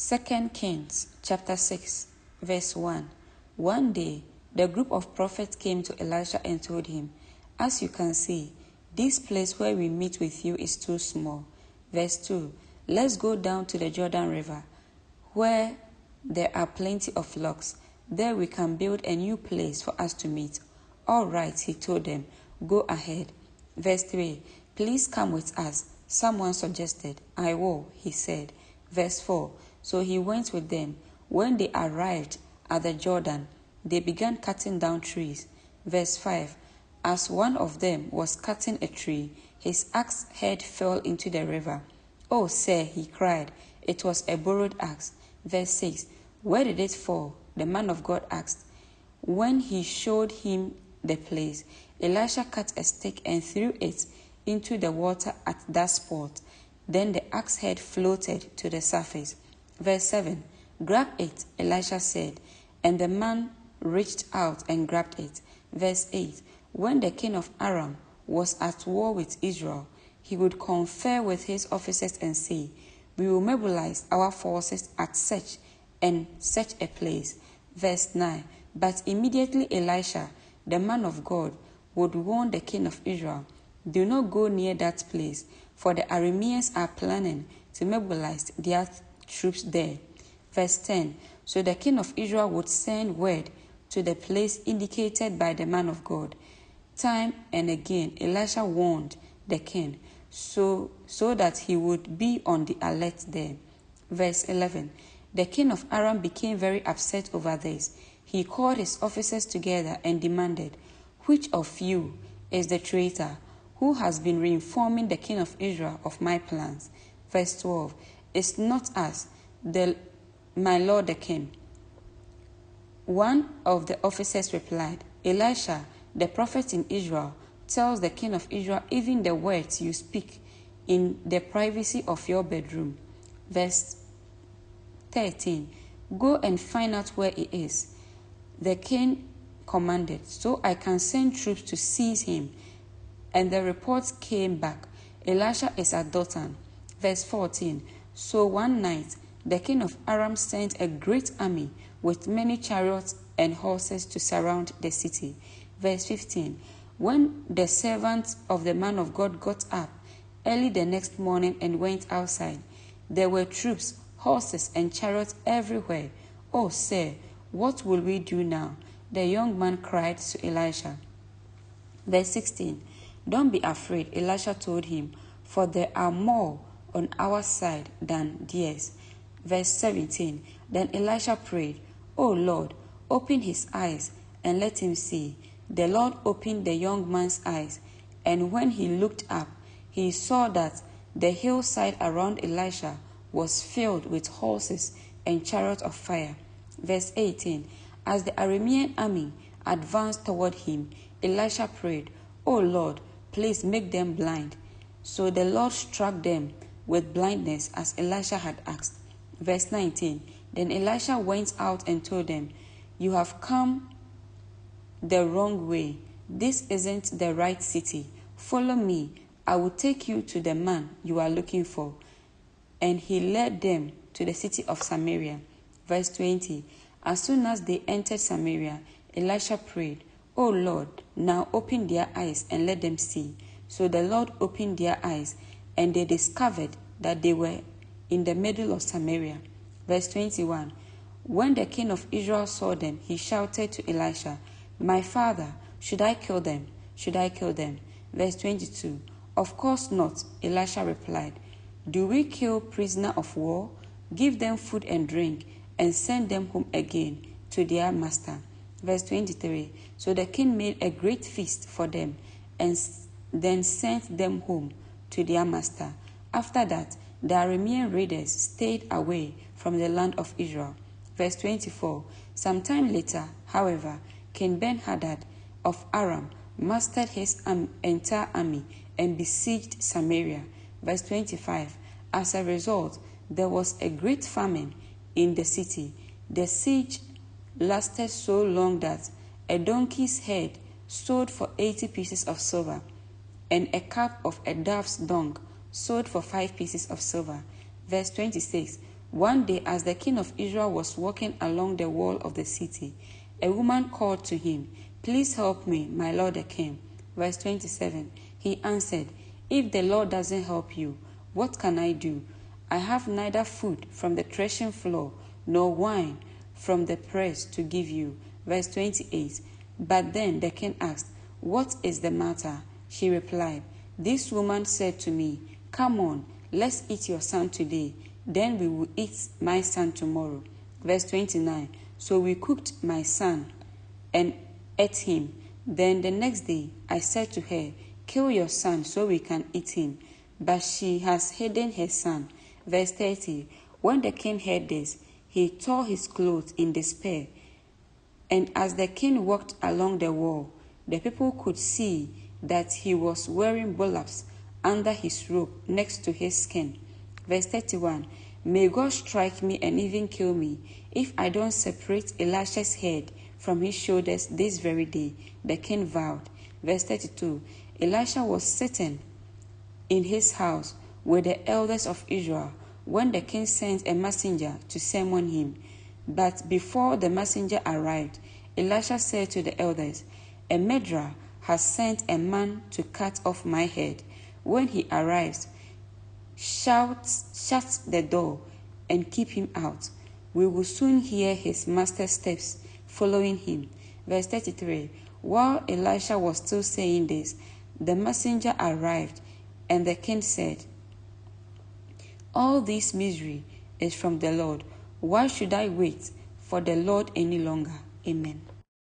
2 Kings chapter 6, verse 1. One day, the group of prophets came to Elisha and told him, "As you can see, this place where we meet with you is too small." Verse 2. "Let's go down to the Jordan River, where there are plenty of logs. There we can build a new place for us to meet." "All right," he told them, "go ahead." Verse 3. "Please come with us," someone suggested. "I will," he said. Verse 4. So he went with them. When they arrived at the Jordan, they began cutting down trees. Verse 5. As one of them was cutting a tree, his axe head fell into the river. "Oh, sir," he cried, "it was a borrowed axe." Verse 6. "Where did it fall?" the man of God asked. When he showed him the place, Elisha cut a stick and threw it into the water at that spot. Then the axe head floated to the surface. Verse 7. "Grab it," Elisha said, and the man reached out and grabbed it. Verse 8. When the king of Aram was at war with Israel, he would confer with his officers and say, "We will mobilize our forces at such and such a place." Verse 9. But immediately Elisha, the man of God, would warn the king of Israel, "Do not go near that place, for the Arameans are planning to mobilize their troops there." Verse 10. So the king of Israel would send word to the place indicated by the man of God. Time and again, Elisha warned the king so that he would be on the alert there. Verse 11. The king of Aram became very upset over this. He called his officers together and demanded, "Which of you is the traitor who has been reinforming the king of Israel of my plans?" Verse 12. "It's not us, my lord the king." One of the officers replied, "Elisha, the prophet in Israel, tells the king of Israel even the words you speak in the privacy of your bedroom." Verse 13. "Go and find out where he is," the king commanded, "so I can send troops to seize him." And the reports came back, "Elisha is at Dothan." Verse 14. So one night, the king of Aram sent a great army with many chariots and horses to surround the city. Verse 15. When the servants of the man of God got up early the next morning and went outside, there were troops, horses, and chariots everywhere. "Oh, sir, what will we do now?" the young man cried to Elisha. Verse 16. "Don't be afraid," Elisha told him, "for there are more on our side than theirs." Verse 17. Then Elisha prayed, "Oh Lord, open his eyes and let him see." The Lord opened the young man's eyes, and when he looked up, he saw that the hillside around Elisha was filled with horses and chariots of fire. Verse 18. As the Aramean army advanced toward him, Elisha prayed, "Oh Lord, please make them blind." So the Lord struck them with blindness as Elisha had asked. Verse 19. Then Elisha went out and told them, "You have come the wrong way. This isn't the right city. Follow me. I will take you to the man you are looking for." And he led them to the city of Samaria. Verse 20. As soon as they entered Samaria, Elisha prayed, "Oh Lord, now open their eyes and let them see." So the Lord opened their eyes, and they discovered that they were in the middle of Samaria. Verse 21. When the king of Israel saw them, he shouted to Elisha, "My father, should I kill them? Should I kill them?" Verse 22. "Of course not," Elisha replied. "Do we kill prisoners of war? Give them food and drink, and send them home again to their master." Verse 23. So the king made a great feast for them, and then sent them home to their master. After that, the Aramean raiders stayed away from the land of Israel. Verse 24. Sometime later, however, King Ben-Hadad of Aram mustered his entire army and besieged Samaria. Verse 25. As a result, there was a great famine in the city. The siege lasted so long that a donkey's head sold for 80 pieces of silver, and a cup of a dove's dung sold for 5 pieces of silver. Verse 26. One day, as the king of Israel was walking along the wall of the city, a woman called to him, "Please help me, my lord the king." Verse 27, he answered, "If the Lord doesn't help you, what can I do? I have neither food from the threshing floor nor wine from the press to give you." Verse 28, but then the king asked, "What is the matter?" She replied, "This woman said to me, 'Come on, let's eat your son today, then we will eat my son tomorrow.'" Verse 29, so we cooked my son and ate him. Then the next day I said to her, "Kill your son so we can eat him." But she has hidden her son. Verse 30, when the king heard this, he tore his clothes in despair. And as the king walked along the wall, the people could see that he was wearing bullocks under his robe next to his skin. Verse 31, may God strike me and even kill me if I don't separate Elisha's head from his shoulders this very day, the king vowed. Verse 32, Elisha was sitting in his house with the elders of Israel when the king sent a messenger to summon him. But before the messenger arrived, Elisha said to the elders, "A murderer has sent a man to cut off my head. When he arrives, shut the door and keep him out. We will soon hear his master's steps following him." Verse 33, while Elisha was still saying this, the messenger arrived, and the king said, "All this misery is from the Lord. Why should I wait for the Lord any longer?" Amen.